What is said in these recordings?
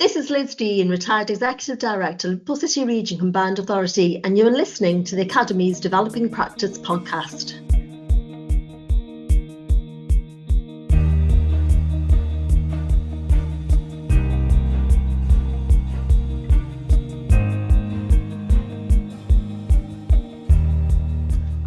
This is Liz Dean, retired Executive Director, Liverpool City Region Combined Authority, and you are listening to the Academy's Developing Practice podcast.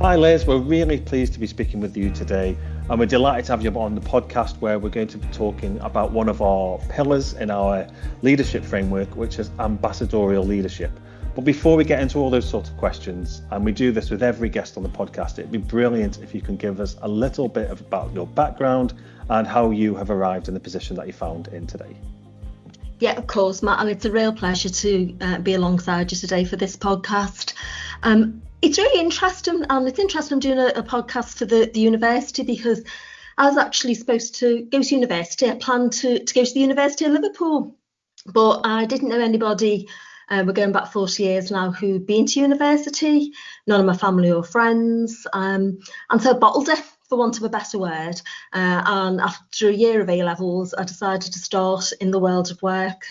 Hi Liz, we're really pleased to be speaking with you today, and we're delighted to have you on the podcast where we're going to be talking about one of our pillars in our leadership framework, which is ambassadorial leadership. But before we get into all those sorts of questions, and we do this with every guest on the podcast, it'd be brilliant if you can give us a little bit about your background and how you have arrived in the position that you found in today. Yeah, of course, Matt, and it's a real pleasure to be alongside you today for this podcast. It's really interesting, and it's interesting I'm doing a podcast for the university because I was actually supposed to go to university. I planned to go to the University of Liverpool, but I didn't know anybody. We're going back 40 years now who'd been to university, none of my family or friends, and so I bottled it, for want of a better word. And after a year of A-levels, I decided to start in the world of work,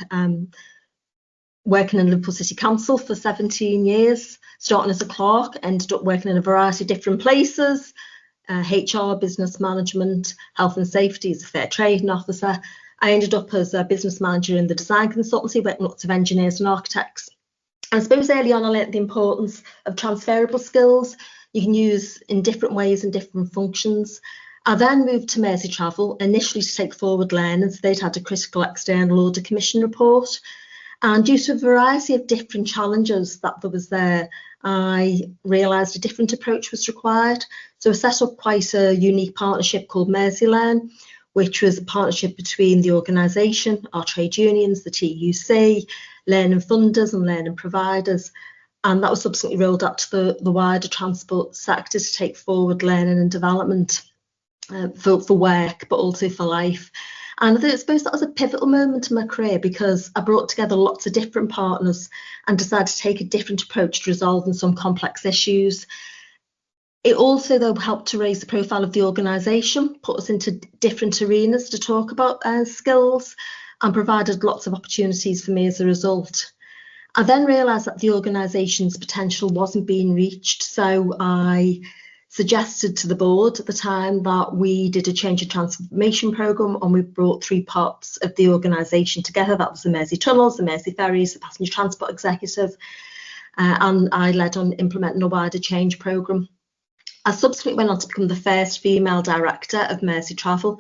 working in Liverpool City Council for 17 years, starting as a clerk, ended up working in a variety of different places, HR, business management, health and safety as a fair trading officer. I ended up as a business manager in the design consultancy, working with lots of engineers and architects. And I suppose early on I learnt the importance of transferable skills you can use in different ways and different functions. I then moved to Merseytravel, initially to take forward learning, so they'd had a critical external audit commission report. And due to a variety of different challenges that there was there, I realised a different approach was required. So I set up quite a unique partnership called Merseylearn, which was a partnership between the organisation, our trade unions, the TUC, learning funders and learning providers. And that was subsequently rolled out to the wider transport sector to take forward learning and development for work, but also for life. And I suppose that was a pivotal moment in my career because I brought together lots of different partners and decided to take a different approach to resolving some complex issues. It also, though, helped to raise the profile of the organisation, put us into different arenas to talk about skills, and provided lots of opportunities for me as a result. I then realised that the organisation's potential wasn't being reached, so I suggested to the board at the time that we did a change and transformation programme, and we brought three parts of the organisation together. That was the Mersey Tunnels, the Mersey Ferries, the Passenger Transport Executive, and I led on implementing a wider change programme. I subsequently went on to become the first female director of Merseytravel,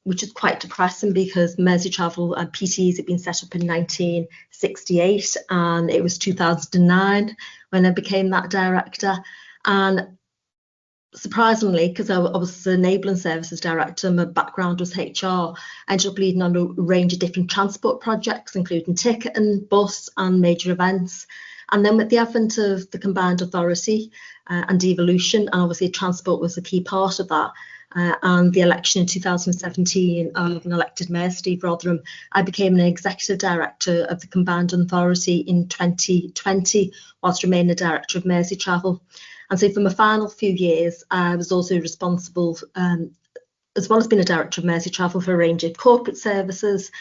which is quite depressing because Merseytravel and PTEs had been set up in 1968, and it was 2009 when I became that director. And surprisingly, because I was the enabling services director, my background was HR, I ended up leading on a range of different transport projects, including ticketing, bus and major events. And then with the advent of the combined authority and devolution, and obviously transport was a key part of that, and the election in 2017 of an elected Mayor, Steve Rotherham, I became an executive director of the combined authority in 2020, whilst remaining a director of Merseytravel. And so for my final few years, I was also responsible, as well as being a director of Merseytravel, for a range of corporate services.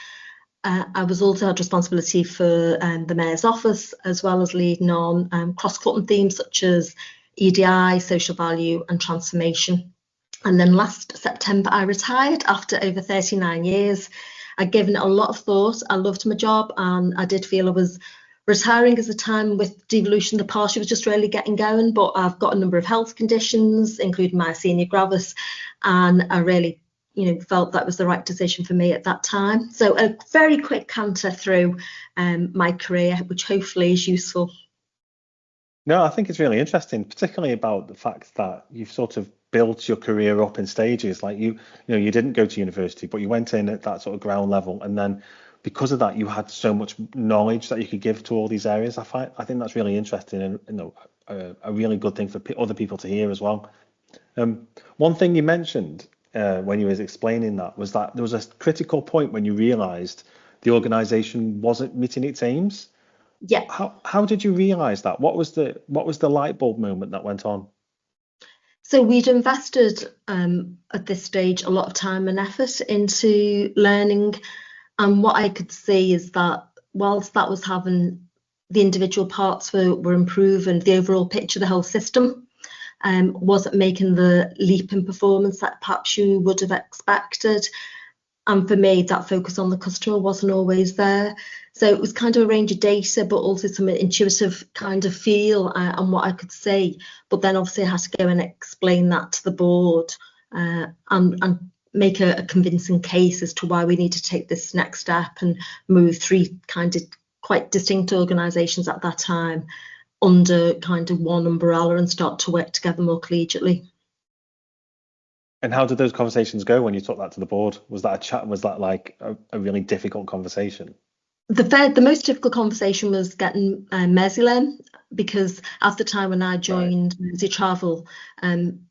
I was also had responsibility for the Mayor's office, as well as leading on cross-cutting themes such as EDI, social value and transformation. And then last September, I retired after over 39 years. I'd given it a lot of thought. I loved my job, and I did feel I was retiring as a time with devolution. The party was just really getting going, but I've got a number of health conditions, including myasthenia gravis, and I really, felt that was the right decision for me at that time. So a very quick canter through my career, which hopefully is useful. No, I think it's really interesting, particularly about the fact that you've sort of built your career up in stages. Like you didn't go to university, but you went in at that sort of ground level, and then because of that, you had so much knowledge that you could give to all these areas. I think that's really interesting, and a really good thing for other people to hear as well. One thing you mentioned when you was explaining that was that there was a critical point when you realised the organisation wasn't meeting its aims. Yeah. How did you realise that? What was the light bulb moment that went on? So we'd invested at this stage a lot of time and effort into learning And what I could see is that whilst that was having the individual parts were improving, the overall picture, the whole system wasn't making the leap in performance that perhaps you would have expected. And for me, that focus on the customer wasn't always there. So it was kind of a range of data, but also some intuitive kind of feel on what I could see. But then obviously I had to go and explain that to the board and make a convincing case as to why we need to take this next step and move three kind of quite distinct organisations at that time under kind of one umbrella and start to work together more collegiately. And how did those conversations go when you took that to the board? Was that a chat? Was that like a really difficult conversation? The most difficult conversation was getting Merseytravel, because at the time when I joined Merseytravel,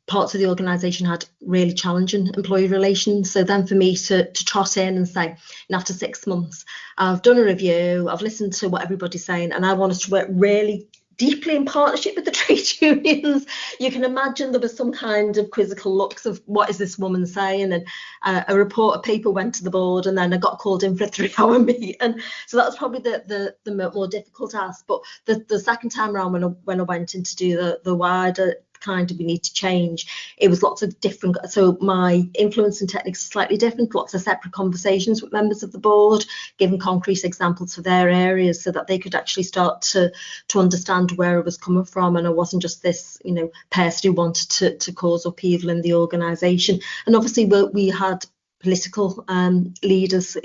parts of the organisation had really challenging employee relations. So then for me to trot in and say, and after 6 months, I've done a review, I've listened to what everybody's saying, and I want us to work really deeply in partnership with the trade unions. You can imagine there was some kind of quizzical looks of what is this woman saying, and a report of paper went to the board, and then I got called in for a 3-hour meeting. And so that was probably the more difficult ask. But the second time around, when I went in to do the wider kind of we need to change, it was lots of different, so my influence and techniques are slightly different, lots of separate conversations with members of the board, giving concrete examples for their areas so that they could actually start to understand where it was coming from, and I wasn't just this person who wanted to cause upheaval in the organisation. And obviously we had political leaders.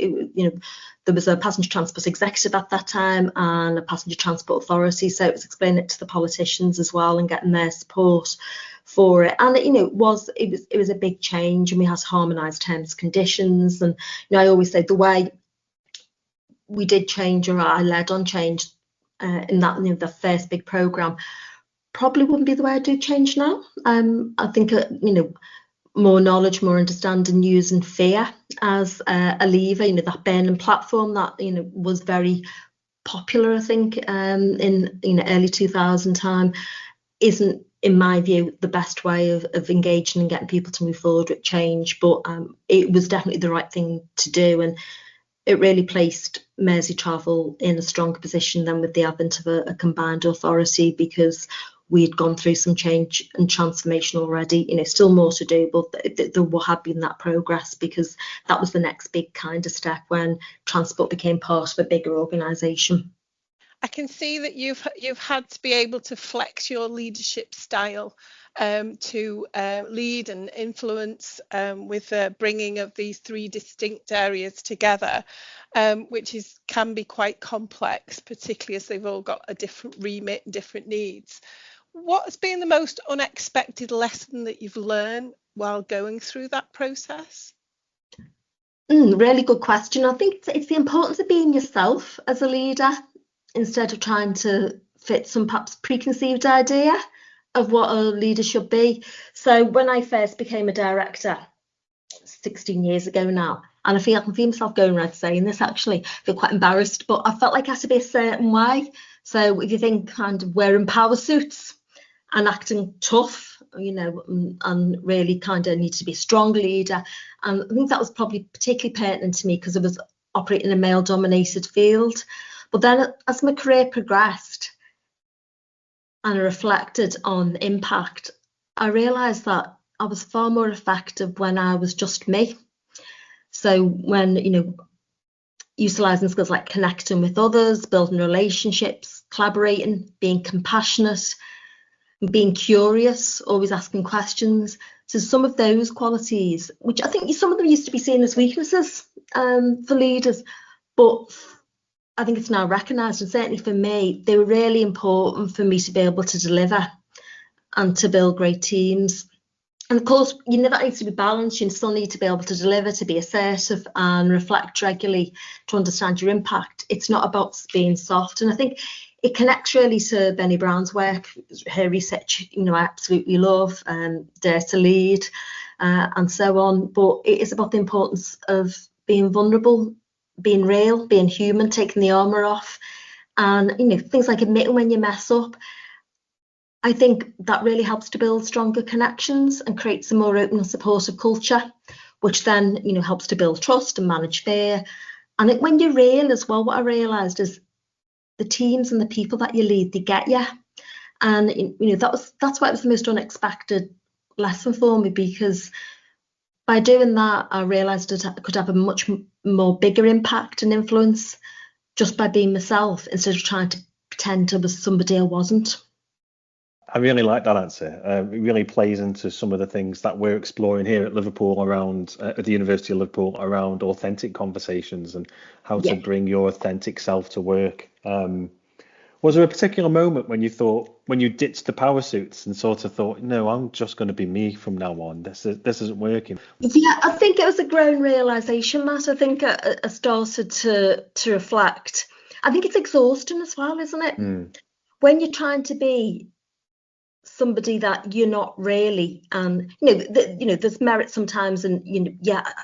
There was a passenger transport executive at that time and a passenger transport authority, so it was explaining it to the politicians as well and getting their support for it. And it was a big change, and we had to harmonise terms and conditions. And I always say the way we did change, or I led on change in that the first big programme, probably wouldn't be the way I do change now. I think more knowledge, more understanding, using fear as a lever, that burning platform that was very popular, I think, in early 2000 time, isn't, in my view, the best way of engaging and getting people to move forward with change. But it was definitely the right thing to do, and it really placed Merseytravel in a stronger position than with the advent of a combined authority, because we'd gone through some change and transformation already. Still more to do, but there had been that progress, because that was the next big kind of step when transport became part of a bigger organisation. I can see that you've had to be able to flex your leadership style to lead and influence with the bringing of these three distinct areas together, which can be quite complex, particularly as they've all got a different remit and different needs. What has been the most unexpected lesson that you've learned while going through that process? Really good question. I think it's the importance of being yourself as a leader, instead of trying to fit some perhaps preconceived idea of what a leader should be. So when I first became a director 16 years ago now, and I can feel myself going around saying this, actually, I feel quite embarrassed, but I felt like I had to be a certain way. So if you think kind of wearing power suits and acting tough, and really kind of need to be a strong leader. And I think that was probably particularly pertinent to me because I was operating in a male-dominated field. But then as my career progressed and I reflected on the impact, I realised that I was far more effective when I was just me. So when, utilising skills like connecting with others, building relationships, collaborating, being compassionate, being curious, always asking questions. So some of those qualities, which I think some of them used to be seen as weaknesses for leaders, but I think it's now recognised, and certainly for me, they were really important for me to be able to deliver and to build great teams. And of course, that needs to be balanced. You still need to be able to deliver, to be assertive and reflect regularly to understand your impact. It's not about being soft. And I think it connects really to Benny Brown's work, her research, I absolutely love, Dare to Lead, and so on. But it is about the importance of being vulnerable, being real, being human, taking the armour off, and things like admitting when you mess up. I think that really helps to build stronger connections and creates a more open and supportive culture, which then helps to build trust and manage fear, And when you're real as well, what I realised is the teams and the people that you lead, they get you. And that's why it was the most unexpected lesson for me, because by doing that, I realised that I could have a much more bigger impact and influence just by being myself, instead of trying to pretend I was somebody I wasn't. I really like that answer. It really plays into some of the things that we're exploring here at Liverpool around, at the University of Liverpool, around authentic conversations and how to bring your authentic self to work. Was there a particular moment when you thought, when you ditched the power suits and sort of thought, no, I'm just going to be me from now on. This isn't working. Yeah, I think it was a growing realisation, Matt. I think I started to reflect. I think it's exhausting as well, isn't it? When you're trying to be somebody that you're not really, and there's merit sometimes, and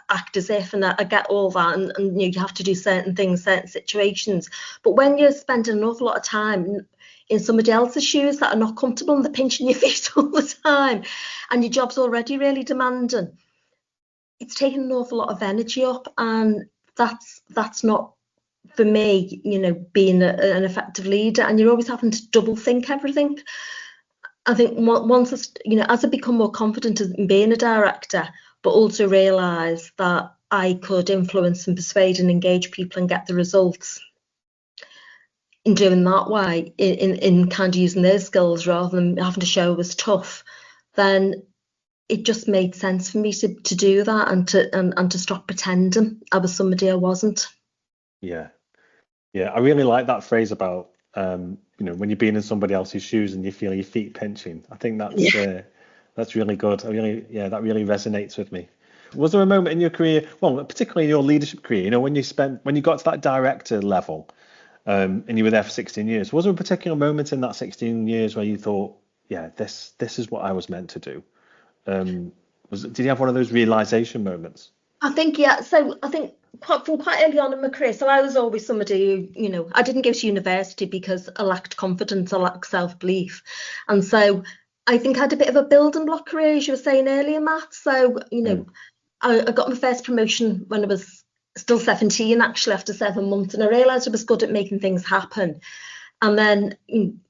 act as if, and I get all that, and you have to do certain things, certain situations. But when you're spending an awful lot of time in somebody else's shoes that are not comfortable, and they're pinching your feet all the time, and your job's already really demanding, it's taking an awful lot of energy up, and that's not for me, being an effective leader. And you're always having to double think everything. I think once as I become more confident in being a director, but also realise that I could influence and persuade and engage people and get the results in doing that way, in kind of using their skills rather than having to show I was tough, then it just made sense for me to do that, and to stop pretending I was somebody I wasn't. Yeah, I really like that phrase about when you're being in somebody else's shoes and you feel your feet pinching. I think that's really good. That really resonates with me. Was there a moment in your career, well, particularly in your leadership career, when you got to that director level, and you were there for 16 years, was there a particular moment in that 16 years where you thought, yeah, this is what I was meant to do? Did you have one of those realization moments? I think, yeah. So I think from quite early on in my career, so I was always somebody who, I didn't go to university because I lacked confidence, I lacked self-belief. And so I think I had a bit of a building block career, as you were saying earlier, Matt. So, I got my first promotion when I was still 17, actually, after 7 months. And I realised I was good at making things happen. And then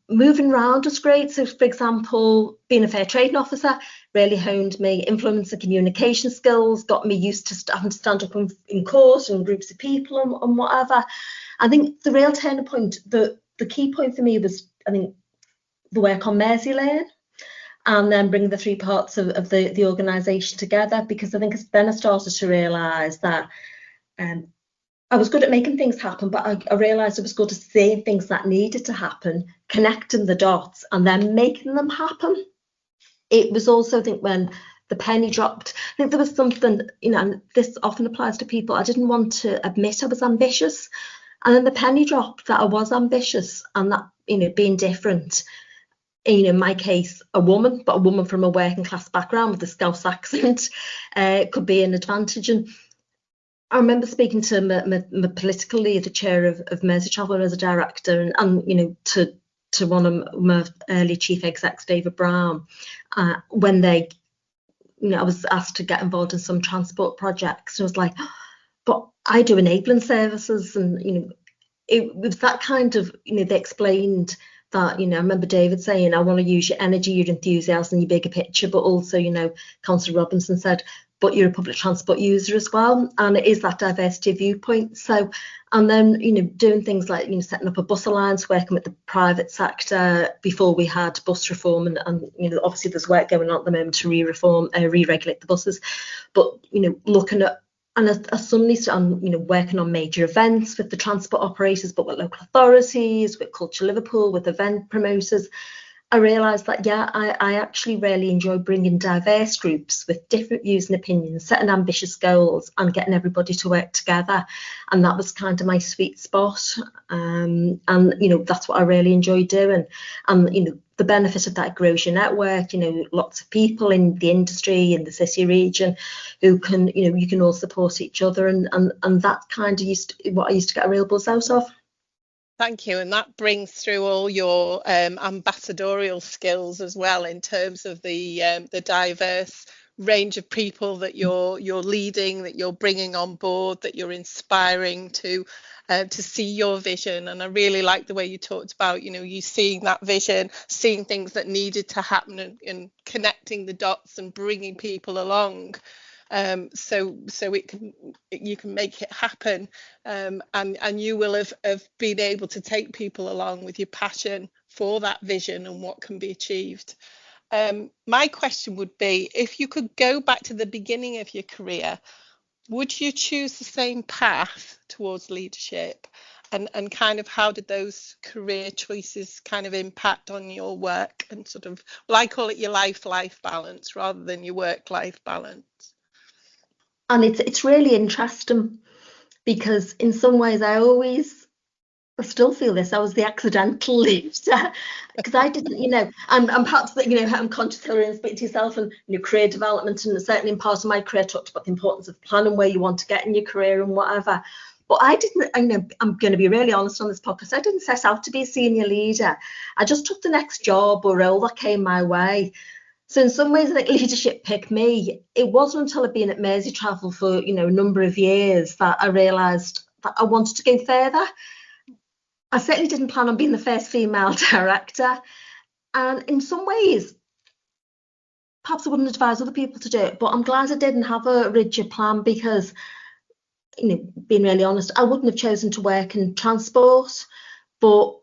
moving around was great. So, for example, being a fair trading officer really honed me influence and communication skills, got me used to having to stand up in court and groups of people and whatever. I think the real turning point, the key point for me was, I think, the work on Merseytravel, and then bring the three parts of the organisation together, because I think then I started to realise that I was good at making things happen, but I realised I was good at seeing things that needed to happen, connecting the dots, and then making them happen. It was also, I think, when the penny dropped, I think there was something, and this often applies to people, I didn't want to admit I was ambitious. And then the penny dropped that I was ambitious, and that, being different, in my case, a woman, but a woman from a working class background with a Scouse accent, could be an advantage. And I remember speaking to my political leader, chair of Merseytravel as a director, and to one of my early chief execs, David Brown, when I was asked to get involved in some transport projects. And I was like, but I do enabling services, and it was that kind of, they explained that, I remember David saying, I want to use your energy, your enthusiasm, your bigger picture, but also, Councillor Robinson said, but you're a public transport user as well, and it is that diversity of viewpoint. So, and then doing things like setting up a bus alliance, working with the private sector before we had bus reform, and obviously there's work going on at the moment to re-regulate the buses, but looking at, and I suddenly started working on major events with the transport operators, but with local authorities, with Culture Liverpool, with event promoters. I realised that, I actually really enjoy bringing diverse groups with different views and opinions, setting ambitious goals and getting everybody to work together. And that was kind of my sweet spot. And that's what I really enjoy doing. And, the benefit of that grows your network, lots of people in the industry, in the city region, who can, you can all support each other. And that kind of what I used to get a real buzz out of. Thank you, and that brings through all your ambassadorial skills as well, in terms of the diverse range of people that you're leading, that you're bringing on board, that you're inspiring to see your vision. And I really like the way you talked about, you seeing that vision, seeing things that needed to happen, and connecting the dots and bringing people along. So you can make it happen, and you will have been able to take people along with your passion for that vision and what can be achieved. My question would be, if you could go back to the beginning of your career, would you choose the same path towards leadership? And kind of how did those career choices kind of impact on your work and sort of, well, I call it your life balance rather than your work-life balance. And it's really interesting, because in some ways I still feel this. I was the accidental leader, because I didn't, and perhaps that, I'm conscious here and speak to yourself, and career development, and certainly in part of my career talked about the importance of planning where you want to get in your career and whatever. But I didn't, I'm going to be really honest on this podcast, I didn't set out to be a senior leader. I just took the next job or role that came my way. So in some ways, I think leadership picked me. It wasn't until I'd been at Merseytravel for, a number of years that I realised that I wanted to go further. I certainly didn't plan on being the first female director. And in some ways, perhaps I wouldn't advise other people to do it, but I'm glad I didn't have a rigid plan, because, being really honest, I wouldn't have chosen to work in transport. But,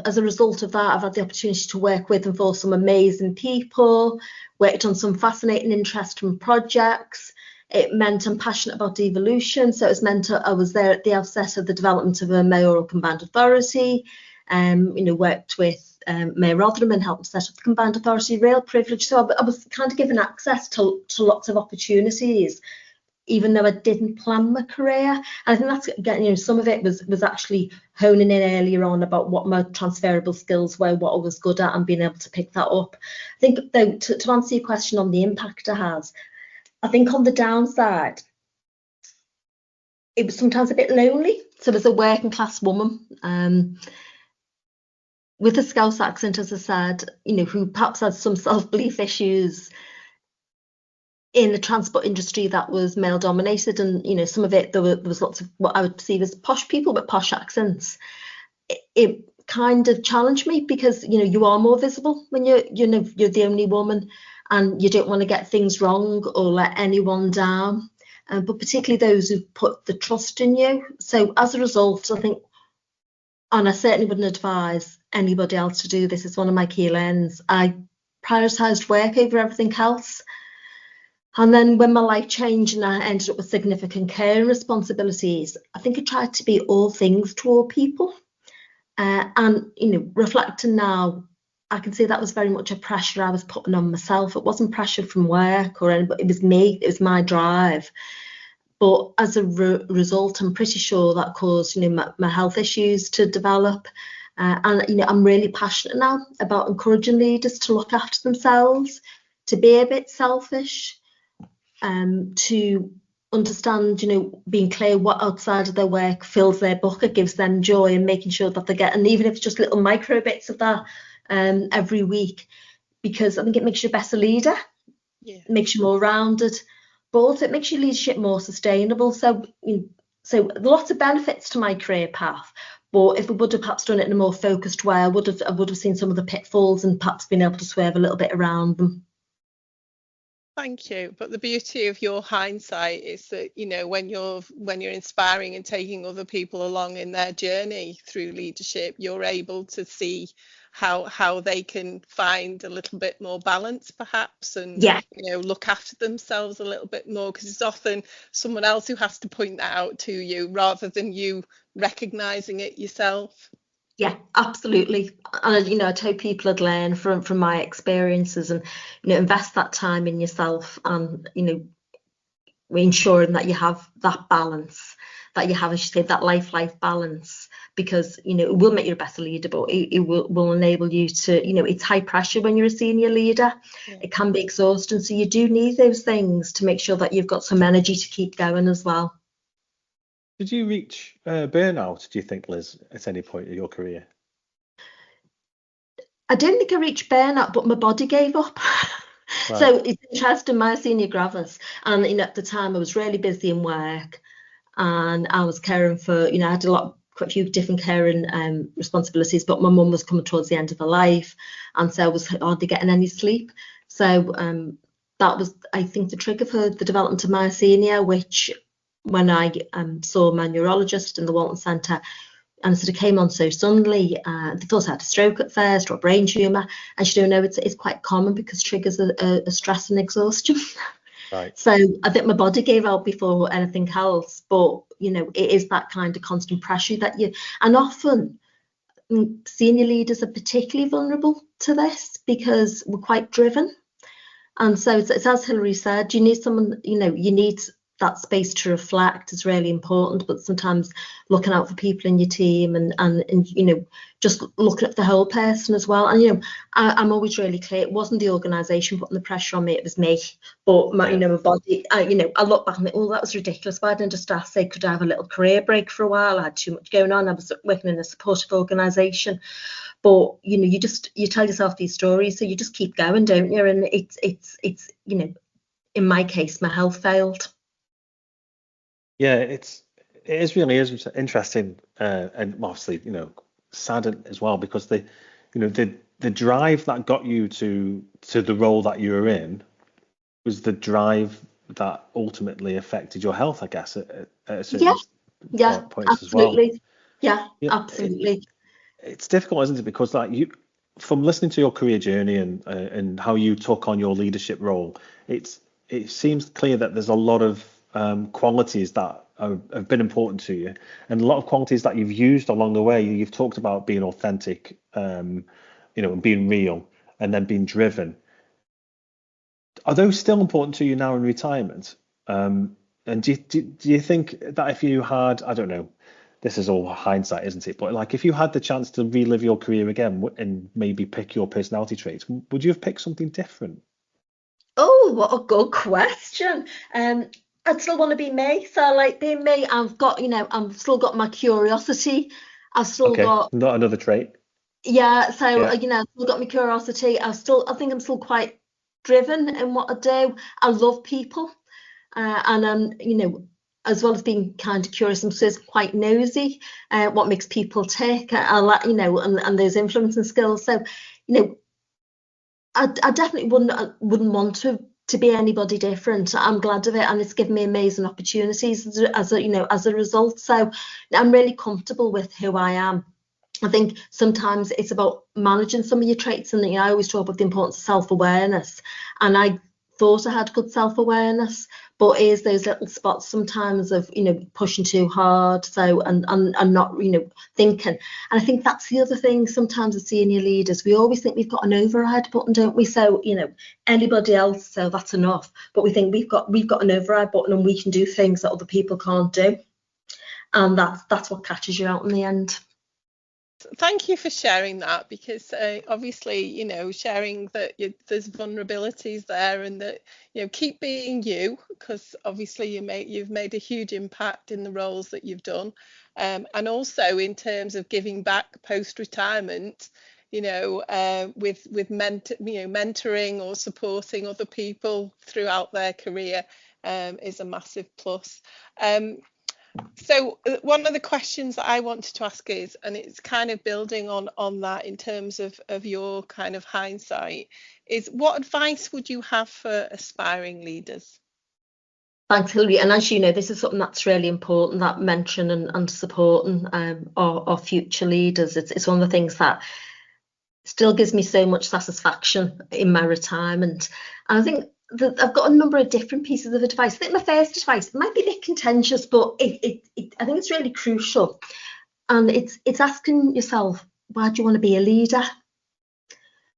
as a result of that, I've had the opportunity to work with and for some amazing people, worked on some fascinating, interesting projects. It meant I'm passionate about devolution. So it's meant I was there at the outset of the development of a mayoral combined authority, worked with Mayor Rotherham and helped set up the combined authority, real privilege. So I was kind of given access to lots of opportunities, even though I didn't plan my career. And I think that's, again, some of it was actually honing in earlier on about what my transferable skills were, what I was good at, and being able to pick that up. I think, though, to answer your question on the impact it has, I think on the downside, it was sometimes a bit lonely. So as a working class woman, with a Scouse accent, as I said, who perhaps had some self-belief issues, in the transport industry that was male dominated, and some of it there was lots of what I would perceive as posh people with posh accents. It kind of challenged me, because you are more visible when you're the only woman, and you don't want to get things wrong or let anyone down, but particularly those who put the trust in you. So as a result, I think, and I certainly wouldn't advise anybody else to do this, it's one of my key learnings, I prioritised work over everything else. And then when my life changed and I ended up with significant care and responsibilities, I think I tried to be all things to all people. And, reflecting now, I can see that was very much a pressure I was putting on myself. It wasn't pressure from work or anybody, it was me, it was my drive. But as a result, I'm pretty sure that caused, my health issues to develop. And, I'm really passionate now about encouraging leaders to look after themselves, to be a bit selfish, to understand, being clear what outside of their work fills their bucket, gives them joy, and making sure that they get, and even if it's just little micro bits of that every week, because I think it makes you a better leader, it makes you more rounded, but also it makes your leadership more sustainable. So lots of benefits to my career path. But if we would have perhaps done it in a more focused way, I would have seen some of the pitfalls and perhaps been able to swerve a little bit around them. Thank you. But the beauty of your hindsight is that, when you're inspiring and taking other people along in their journey through leadership, you're able to see how they can find a little bit more balance, perhaps, and look after themselves a little bit more, because it's often someone else who has to point that out to you rather than you recognizing it yourself. Yeah, absolutely. And I hope people would learn from my experiences, and invest that time in yourself, and ensuring that you have that balance, that you have, as you say, that life balance, because it will make you a better leader, but it will enable you to, it's high pressure when you're a senior leader. It can be exhausting, so you do need those things to make sure that you've got some energy to keep going as well. Did you reach burnout, do you think, Liz, at any point in your career? I don't think I reached burnout, but my body gave up. Right. So it's interesting, my senior gravis, and at the time I was really busy in work, and I was caring for, I had quite a few different caring responsibilities, but my mum was coming towards the end of her life, and so I was hardly getting any sleep. So that was, I think, the trigger for the development of myasthenia, which when I saw my neurologist in the Walton Centre, and it sort of came on so suddenly, they thought I had a stroke at first or a brain tumour, and she don't know it's quite common because triggers are stress and exhaustion. Right. So I think my body gave out before anything else, but it is that kind of constant pressure that and often senior leaders are particularly vulnerable to this because we're quite driven. And so it's as Hilary said, you need someone, you need that space to reflect is really important, but sometimes looking out for people in your team and just looking at the whole person as well. And I'm always really clear, it wasn't the organisation putting the pressure on me, it was me. But my body, I look back and think, oh, that was ridiculous. Why didn't I just ask, say, could I have a little career break for a while? I had too much going on. I was working in a supportive organisation. But you tell yourself these stories, so you just keep going, don't you? And it's in my case, my health failed. Yeah, it really is interesting, and obviously, sad as well, because the drive that got you to the role that you were in was the drive that ultimately affected your health, I guess, at certain points as well. Yeah, absolutely. It's difficult, isn't it? Because from listening to your career journey and how you took on your leadership role, it seems clear that there's a lot of qualities that have been important to you, and a lot of qualities that you've used along the way. You've talked about being authentic, and being real, and then being driven. Are those still important to you now in retirement? And do you think that if you had, I don't know, this is all hindsight, isn't it? But if you had the chance to relive your career again and maybe pick your personality traits, would you have picked something different? Oh, what a good question. I'd still want to be me. So like being me, I've got, I've still got my curiosity. I've still got not another trait. Yeah, so I've still got my curiosity. I think I'm still quite driven in what I do. I love people, and as well as being kind of curious, I'm still quite nosy. What makes people tick? I like, and those influencing skills. So, I definitely wouldn't want to be anybody different. I'm glad of it, and it's given me amazing opportunities as a result. So I'm really comfortable with who I am. I think sometimes it's about managing some of your traits, and I always talk about the importance of self-awareness, and I thought I had good self-awareness, but is those little spots sometimes of pushing too hard, so and not thinking. And I think that's the other thing. Sometimes as senior leaders, we always think we've got an override button, don't we? So anybody else, so that's enough, but we think we've got an override button and we can do things that other people can't do, and that's what catches you out in the end. Thank you for sharing that, because obviously, sharing that there's vulnerabilities there, and that, keep being you, because obviously you've made a huge impact in the roles that you've done, and also in terms of giving back post-retirement, with mentoring or supporting other people throughout their career is a massive plus. So one of the questions that I wanted to ask is, and it's kind of building on that in terms of your kind of hindsight, is what advice would you have for aspiring leaders? Thanks, Hilary. And as you know, this is something that's really important, that mentoring and supporting our future leaders. It's one of the things that still gives me so much satisfaction in my retirement. And I think I've got a number of different pieces of advice. I think my first advice might be a bit contentious, but I think it's really crucial. And it's asking yourself, why do you want to be a leader?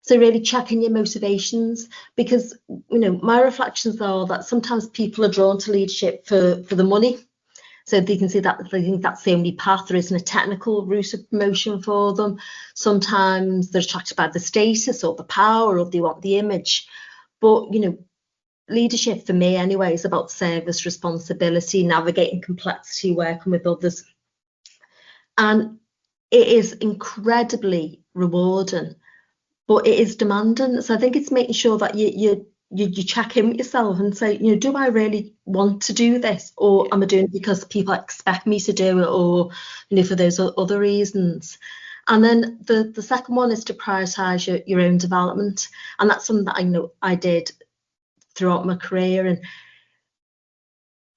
So really checking your motivations, because my reflections are that sometimes people are drawn to leadership for the money. So they can see that they think that's the only path. There isn't a technical route of promotion for them. Sometimes they're attracted by the status or the power, or they want the image. But leadership for me anyway is about service, responsibility, navigating complexity, working with others, and it is incredibly rewarding, but it is demanding. So I think it's making sure that you check in with yourself and say, do I really want to do this, or am I doing it because people expect me to do it, or for those other reasons? And then the second one is to prioritise your own development, and that's something that I know I did throughout my career. And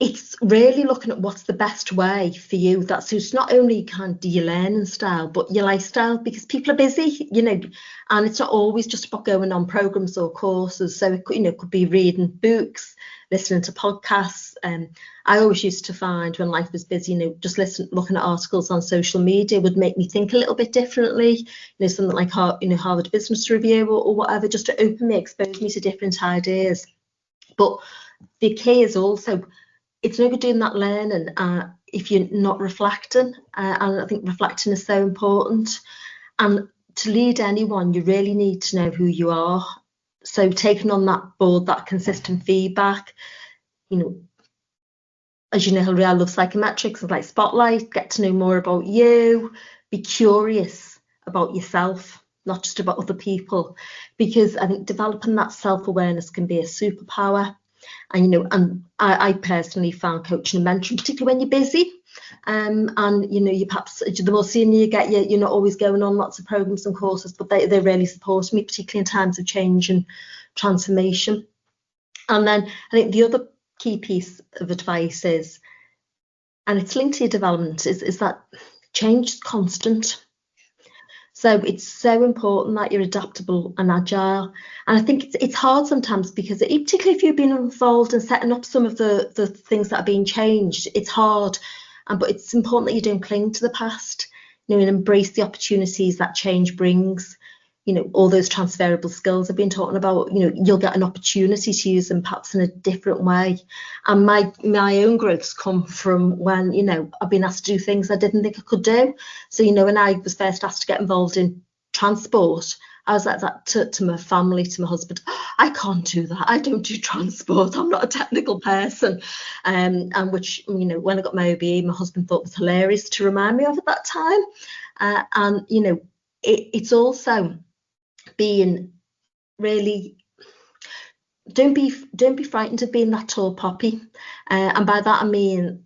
it's really looking at what's the best way for you that suits not only kind of your learning style, but your lifestyle, because people are busy, and it's not always just about going on programs or courses. So it could be reading books, listening to podcasts. I always used to find when life was busy, just looking at articles on social media would make me think a little bit differently. Something like Harvard Business Review or whatever, just to open me, expose me to different ideas. But the key is also, it's no good doing that learning if you're not reflecting, and I think reflecting is so important. And to lead anyone, you really need to know who you are. So taking on that board, that consistent feedback, as you know, Hilary, I love psychometrics and like Spotlight, get to know more about you, be curious about yourself, not just about other people, because I think developing that self-awareness can be a superpower. And I personally found coaching and mentoring, particularly when you're busy, and you perhaps the more senior you get, you're not always going on lots of programs and courses, but they really support me, particularly in times of change and transformation. And then I think the other key piece of advice is, and it's linked to your development, is that change is constant. So it's so important that you're adaptable and agile. And I think it's hard sometimes, because particularly if you've been involved in setting up some of the things that are being changed, it's hard. But it's important that you don't cling to the past, and embrace the opportunities that change brings. All those transferable skills I've been talking about, you'll get an opportunity to use them perhaps in a different way. And my own growths come from when, I've been asked to do things I didn't think I could do. So, when I was first asked to get involved in transport, I was like that to my family, to my husband. I can't do that. I don't do transport. I'm not a technical person. And which, when I got my OBE, my husband thought was hilarious to remind me of at that time. It's also being really, don't be frightened of being that tall poppy, and by that I mean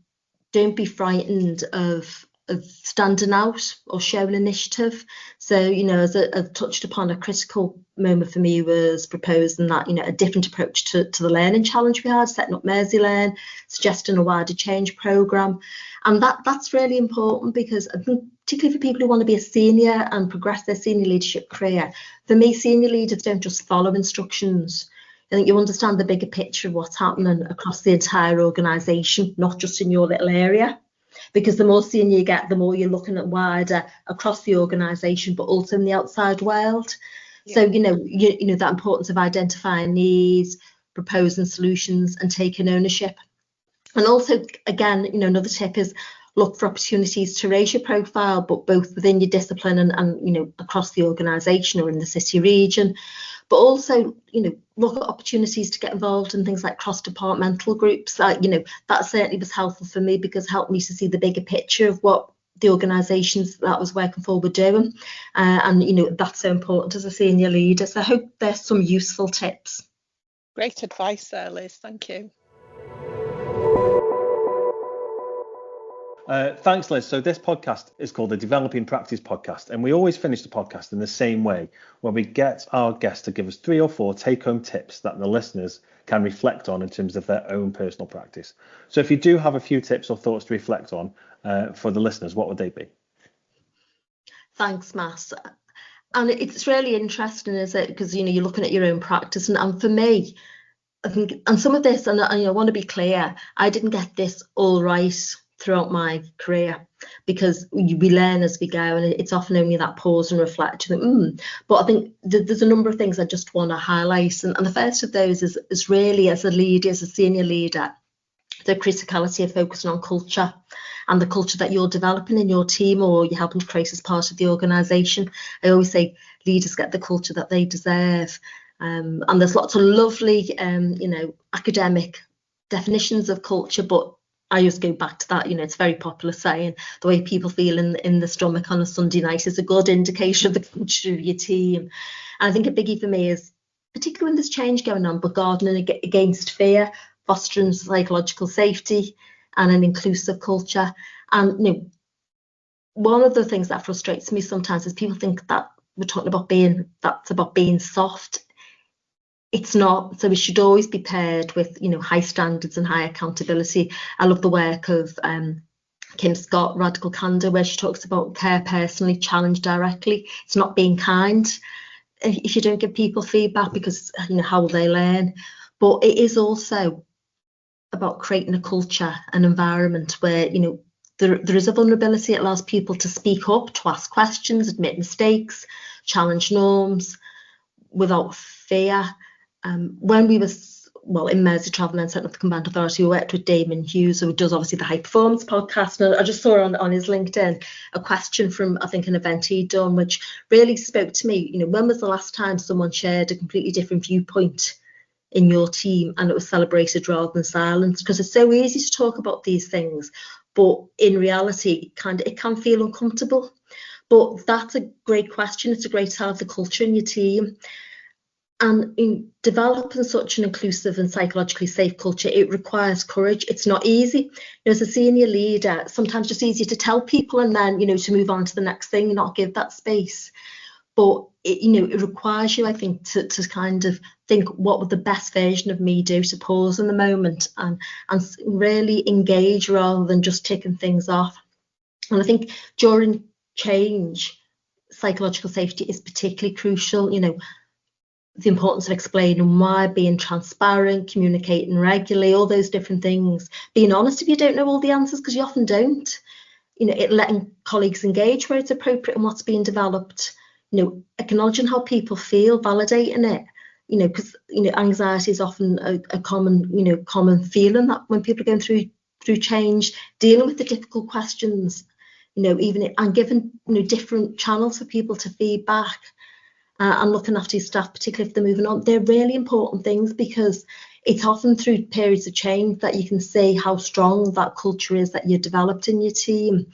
don't be frightened of standing out or showing initiative. So as I touched upon, a critical moment for me was proposing that a different approach to the learning challenge we had, setting up Merseylearn, suggesting a wider change programme. And that's really important, because I think particularly for people who want to be a senior and progress their senior leadership career, for me, senior leaders don't just follow instructions. I think you understand the bigger picture of what's happening across the entire organisation, not just in your little area. Because the more senior you get, the more you're looking at wider across the organisation, but also in the outside world. Yeah. So, that importance of identifying needs, proposing solutions and taking ownership. And also, again, another tip is look for opportunities to raise your profile, but both within your discipline and across the organisation or in the city region. But also, look at opportunities to get involved in things like cross-departmental groups. That certainly was helpful for me, because it helped me to see the bigger picture of what the organisations that I was working for were doing. And that's so important as a senior leader. So I hope there's some useful tips. Great advice there, Liz. Thank you. Thanks, Liz. So this podcast is called the Developing Practice Podcast, and we always finish the podcast in the same way, where we get our guests to give us 3 or 4 take-home tips that the listeners can reflect on in terms of their own personal practice. So if you do have a few tips or thoughts to reflect on for the listeners, what would they be? Thanks, Mass. And it's really interesting, is it? Because, you're looking at your own practice. And for me, I think, and some of this, and I want to be clear, I didn't get this all right throughout my career, because we learn as we go, and it's often only that pause and reflect. But I think there's a number of things I just want to highlight, and the first of those is really, as a leader, as a senior leader, the criticality of focusing on culture and the culture that you're developing in your team or you're helping to create as part of the organisation. I always say leaders get the culture that they deserve, and there's lots of lovely academic definitions of culture, but I just go back to that, it's very popular saying, the way people feel in the stomach on a Sunday night is a good indication of the culture of your team. And I think a biggie for me is particularly when there's change going on, but gardening against fear, fostering psychological safety and an inclusive culture. And one of the things that frustrates me sometimes is people think that we're talking about that's about being soft. It's not. So it should always be paired with high standards and high accountability. I love the work of Kim Scott, Radical Candor, where she talks about care personally, challenge directly. It's not being kind if you don't give people feedback, because how will they learn? But it is also about creating a culture, an environment where there is a vulnerability. It allows people to speak up, to ask questions, admit mistakes, challenge norms without fear. When we was in Merseytravel and setting up the Combined Authority, we worked with Damon Hughes, who does obviously the High Performance podcast. And I just saw on his LinkedIn a question from, I think, an event he'd done, which really spoke to me. When was the last time someone shared a completely different viewpoint in your team and it was celebrated rather than silenced? Because it's so easy to talk about these things, but in reality, it can feel uncomfortable. But that's a great question. It's a great to have the culture in your team. And in developing such an inclusive and psychologically safe culture, it requires courage. It's not easy. As a senior leader, sometimes it's easier to tell people and then, to move on to the next thing and not give that space. But it requires you, I think, to kind of think, what would the best version of me do? To pause in the moment and really engage rather than just ticking things off. And I think during change, psychological safety is particularly crucial. The importance of explaining why, being transparent, communicating regularly, all those different things. Being honest if you don't know all the answers, because you often don't. Letting colleagues engage where it's appropriate and what's being developed. Acknowledging how people feel, validating it. Because anxiety is often a common feeling that when people are going through change, dealing with the difficult questions. And giving different channels for people to feedback. And looking after your staff, particularly if they're moving on. They're really important things, because it's often through periods of change that you can see how strong that culture is that you developed in your team.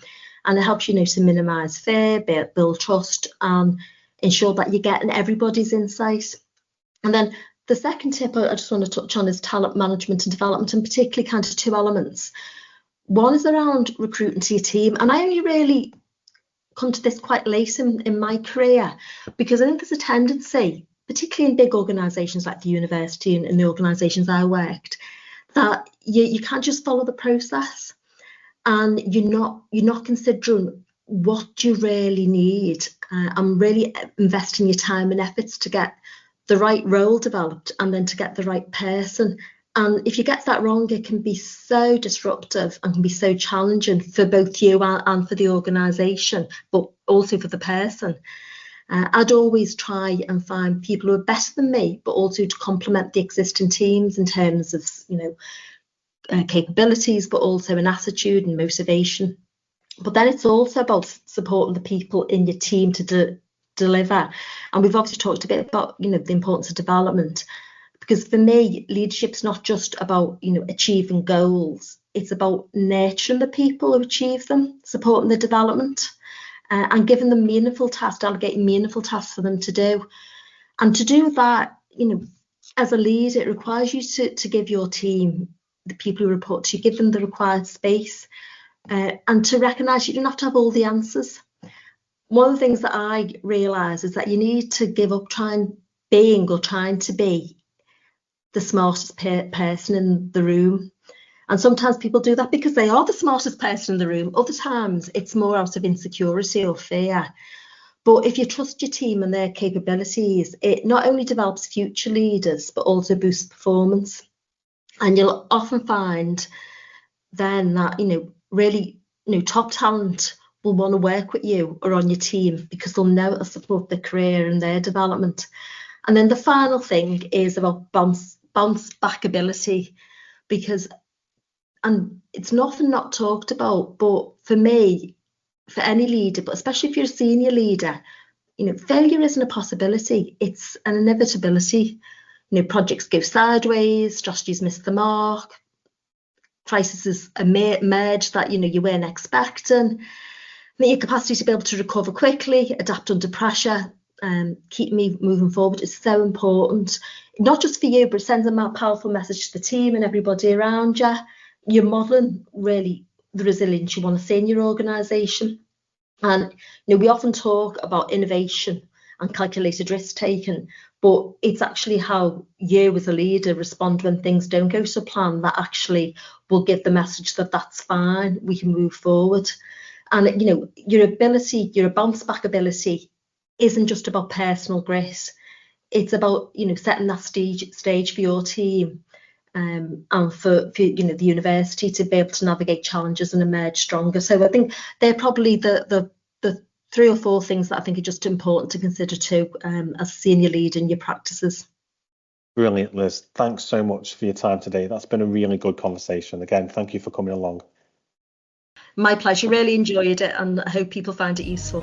And it helps to minimise fear, build trust, and ensure that you're getting everybody's insight. And then the second tip I just want to touch on is talent management and development, and particularly kind of two elements. One is around recruiting to your team. And I only really come to this quite late in my career, because I think there's a tendency, particularly in big organisations like the university and the organisations I worked, that you can't just follow the process, and you're not considering what you really need and really investing your time and efforts to get the right role developed and then to get the right person. And if you get that wrong, it can be so disruptive and can be so challenging for both you and for the organisation, but also for the person. I'd always try and find people who are better than me, but also to complement the existing teams in terms of, capabilities, but also in attitude and motivation. But then it's also about supporting the people in your team to deliver. And we've obviously talked a bit about, the importance of development. Because for me, leadership's not just about, achieving goals. It's about nurturing the people who achieve them, supporting the development, and giving them meaningful tasks, delegating meaningful tasks for them to do. And to do that, as a leader, it requires you to give your team, the people who report to you, give them the required space, and to recognise you don't have to have all the answers. One of the things that I realise is that you need to give up trying to be the smartest person in the room. And sometimes people do that because they are the smartest person in the room. Other times it's more out of insecurity or fear. But if you trust your team and their capabilities, it not only develops future leaders, but also boosts performance. And you'll often find then that, really, top talent will want to work with you or on your team because they'll know it'll support their career and their development. And then the final thing is about bounce back ability, and it's often not talked about, but for me, for any leader, but especially if you're a senior leader, failure isn't a possibility, it's an inevitability. Projects go sideways, strategies miss the mark, crises emerge that you weren't expecting. Your capacity to be able to recover quickly, adapt under pressure, keep me moving forward is so important, not just for you, but it sends a powerful message to the team and everybody around you. You're modelling really the resilience you want to see in your organisation. And we often talk about innovation and calculated risk taking, but it's actually how you as a leader respond when things don't go to plan that actually will give the message that that's fine, we can move forward. And your ability, your bounce back ability isn't just about personal grit. It's about setting that stage for your team, and for the university to be able to navigate challenges and emerge stronger. So I think they're probably the 3 or 4 things that I think are just important to consider too, as a senior leader in your practices. Brilliant, Liz. Thanks so much for your time today. That's been a really good conversation. Again, thank you for coming along. My pleasure. Really enjoyed it, and I hope people find it useful.